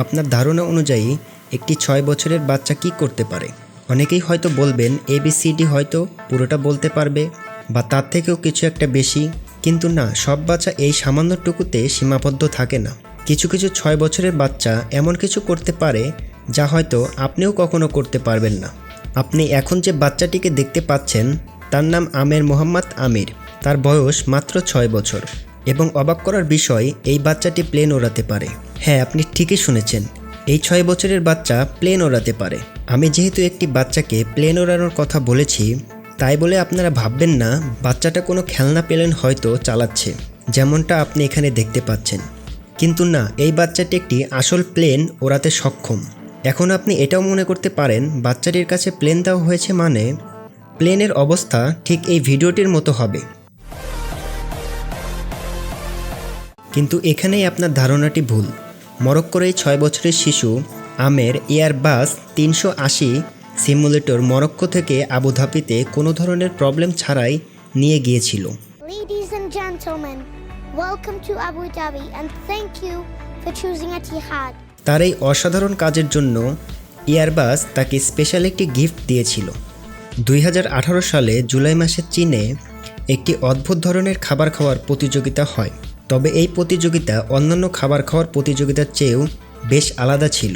আপনার ধারণা অনুযায়ী একটি 6 বছরের বাচ্চা কি করতে পারে? অনেকেই হয়তো বলবেন ABCD হয়তো পুরোটা বলতে পারবে বা তার থেকেও কিছু একটা বেশি, কিন্তু না, সব বাচ্চা এই সামান্যটুকুতে সীমাবদ্ধ থাকে না। কিছু কিছু 6 বছরের বাচ্চা এমন কিছু করতে পারে যা হয়তো আপনিও কখনো করতে পারবেন না। আপনি এখন যে বাচ্চাটিকে দেখতে পাচ্ছেন তার নাম আমের মোহাম্মদ আমির। তার বয়স মাত্র 6 বছর এবং অবাক করার বিষয়, এই বাচ্চাটি প্লেন ওড়াতে পারে। হ্যাঁ, আপনি ঠিকই শুনেছেন, এই 6 বছরের বাচ্চা প্লেন ওড়াতে পারে। আমি যেহেতু একটি বাচ্চাকে প্লেন ওড়ানোর কথা বলেছি, তাই বলে আপনারা ভাববেন না বাচ্চাটা কোনো খেলনা প্লেন হয়তো চালাচ্ছে, যেমনটা আপনি এখানে দেখতে পাচ্ছেন। কিন্তু না, এই বাচ্চাটি একটি আসল প্লেন ওড়াতে সক্ষম। এখন আপনি এটাও মনে করতে পারেন বাচ্চাটির কাছে প্লেন দেওয়া হয়েছে মানে প্লেনের অবস্থা ঠিক এই ভিডিওটির মতো হবে। কিন্তু এখানেই আপনার ধারণাটি ভুল। মরক্কোর এই 6 বছরের শিশু আমের এয়ারবাস 380 সিমুলেটর মরক্কো থেকে আবুধাবিতে কোনো ধরনের প্রবলেম ছাড়াই নিয়ে গিয়েছিল। Ladies and gentlemen, welcome to Abu Dhabi and thank you for choosing Etihad. তার এই অসাধারণ কাজের জন্য এয়ারবাস তাকে স্পেশাল একটি গিফট দিয়েছিল। 2018 সালে জুলাই মাসে চীনে একটি অদ্ভুত ধরনের খাবার খাওয়ার প্রতিযোগিতা হয়। তবে এই প্রতিযোগিতা অন্যান্য খাবার খাওয়ার প্রতিযোগিতার চেয়েও বেশ আলাদা ছিল,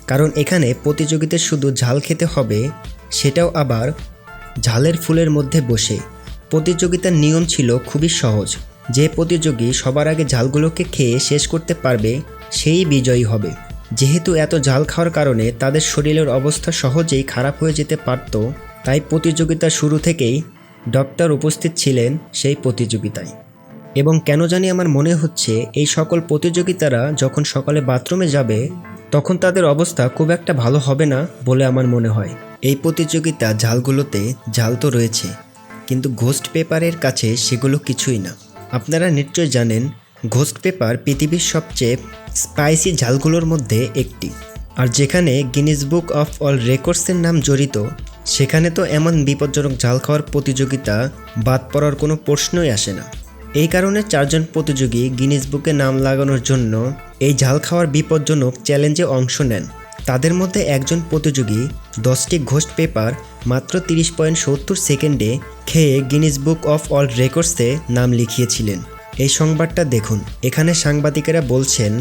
কারণ এখানে প্রতিযোগিতায় শুধু ঝাল খেতে হবে, সেটাও আবার ঝালের ফুলের মধ্যে বসে। প্রতিযোগিতার নিয়ম ছিল খুবই সহজ, যে প্রতিযোগী সবার আগে ঝালগুলোকে খেয়ে শেষ করতে পারবে সেই বিজয়ী হবে। যেহেতু এত ঝাল খাওয়ার কারণে তাদের শরীরের অবস্থা সহজেই খারাপ হয়ে যেতে পারত, তাই প্রতিযোগিতার শুরু থেকেই ডক্টর উপস্থিত ছিলেন সেই প্রতিযোগিতায়। এবং কেন জানি আমার মনে হচ্ছে এই সকল প্রতিযোগিতারা যখন সকালে বাথরুমে যাবে তখন তাদের অবস্থা খুব একটা ভালো হবে না বলে আমার মনে হয়। এই প্রতিযোগিতা ঝালগুলোতে ঝাল তো রয়েছে, কিন্তু ঘোস্ট পেপারের কাছে সেগুলো কিছুই না। আপনারা নিশ্চয় জানেন ঘোস্ট পেপার পৃথিবীর সবচেয়ে স্পাইসি ঝালগুলোর মধ্যে একটি। আর যেখানে গিনিস বুক অফ অল রেকর্ডসের নাম জড়িত, সেখানে তো এমন বিপজ্জনক ঝাল খাওয়ার প্রতিযোগিতা বাদ পড়ার কোনো প্রশ্নই আসে না। এই কারণে 4 জন প্রতিযোগী গিনিস বুকে নাম লাগানোর জন্য এই ঝাল খাওয়ার বিপজ্জনক চ্যালেঞ্জে অংশ নেন। তাদের মধ্যে একজন প্রতিযোগী 10টি ঘোস্ট পেপার মাত্র 30.70 সেকেন্ডে খেয়ে গিনিস বুক অফ অল রেকর্ডসে নাম লিখিয়েছিলেন। এই সংবাদটা দেখুন। এখানে সাংবাদিকেরা বলছেন,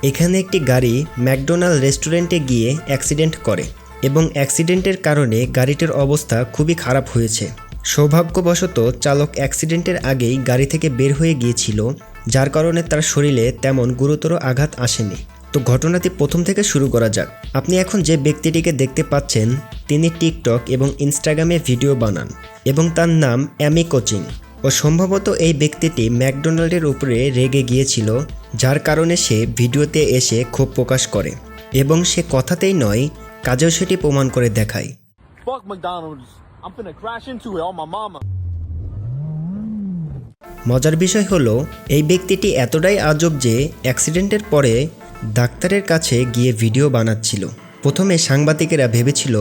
এখানে একটি গাড়ি ম্যাকডোনাল্ড রেস্টুরেন্টে গিয়ে অ্যাক্সিডেন্ট করে এবং অ্যাক্সিডেন্টের কারণে গাড়িটির অবস্থা খুবই খারাপ হয়েছে। সৌভাগ্যবশত চালক অ্যাক্সিডেন্টের আগেই গাড়ি থেকে বের হয়ে গিয়েছিল, যার কারণে তার শরীরে তেমন গুরুতর আঘাত আসেনি। তো ঘটনাটি প্রথম থেকে শুরু করা যাক। আপনি এখন যে ব্যক্তিটিকে দেখতে পাচ্ছেন তিনি টিকটক এবং ইনস্টাগ্রামে ভিডিও বানান এবং তার নাম অ্যামি কোচিং। ও সম্ভবত এই ব্যক্তিটি ম্যাকডোনাল্ডের উপরে রেগে গিয়েছিল, যার কারণে সে ভিডিওতে এসে ক্ষোভ প্রকাশ করে এবং সে কথাতেই নয় কাজেও সেটি প্রমাণ করে দেখায়। Fuck McDonald's. I'm finna crash into it on my mama. মজার বিষয় হলো এই ব্যক্তিটি এতটাই আজব যে অ্যাক্সিডেন্টের পরে ডাক্তারের কাছে গিয়ে ভিডিও বানাচ্ছিল। প্রথমে সাংবাদিকেরা ভেবেছিল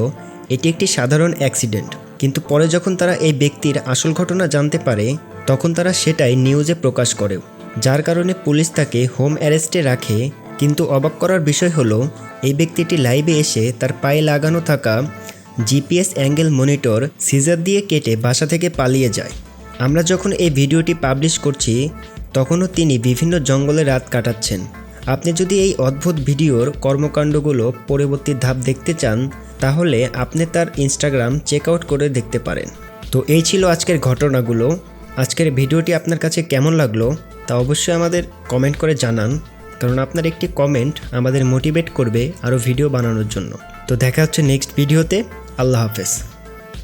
এটি একটি সাধারণ অ্যাক্সিডেন্ট, কিন্তু পরে যখন তারা এই ব্যক্তির আসল ঘটনা জানতে পারে তখন তারা সেটাই নিউজে প্রকাশ করে, যার কারণে পুলিশ তাকে হোম অ্যারেস্টে রাখে। কিন্তু অবাক করার বিষয় হলো এই ব্যক্তিটি লাইভে এসে তার পায়ে লাগানো থাকা জিপিএস অ্যাঙ্গেল মনিটর সিজার দিয়ে কেটে বাসা থেকে পালিয়ে যায়। আমরা যখন এই ভিডিওটি পাবলিশ করছি তখনও তিনি বিভিন্ন জঙ্গলে রাত কাটাচ্ছেন। আপনি যদি এই অদ্ভুত ভিডিওর কর্মকাণ্ডগুলো পরবর্তী ধাপ দেখতে চান তাহলে আপনি তার ইনস্টাগ্রাম চেক আউট করে দেখতে পারেন। তো এই ছিল আজকের ঘটনাগুলো। আজকের ভিডিওটি আপনার কাছে কেমন লাগলো তা অবশ্যই আমাদের কমেন্ট করে জানান, কারণ আপনার একটি কমেন্ট আমাদের মোটিভেট করবে আরও ভিডিও বানানোর জন্য। তো দেখা হচ্ছে নেক্সট ভিডিওতে। আল্লাহ হাফেজ।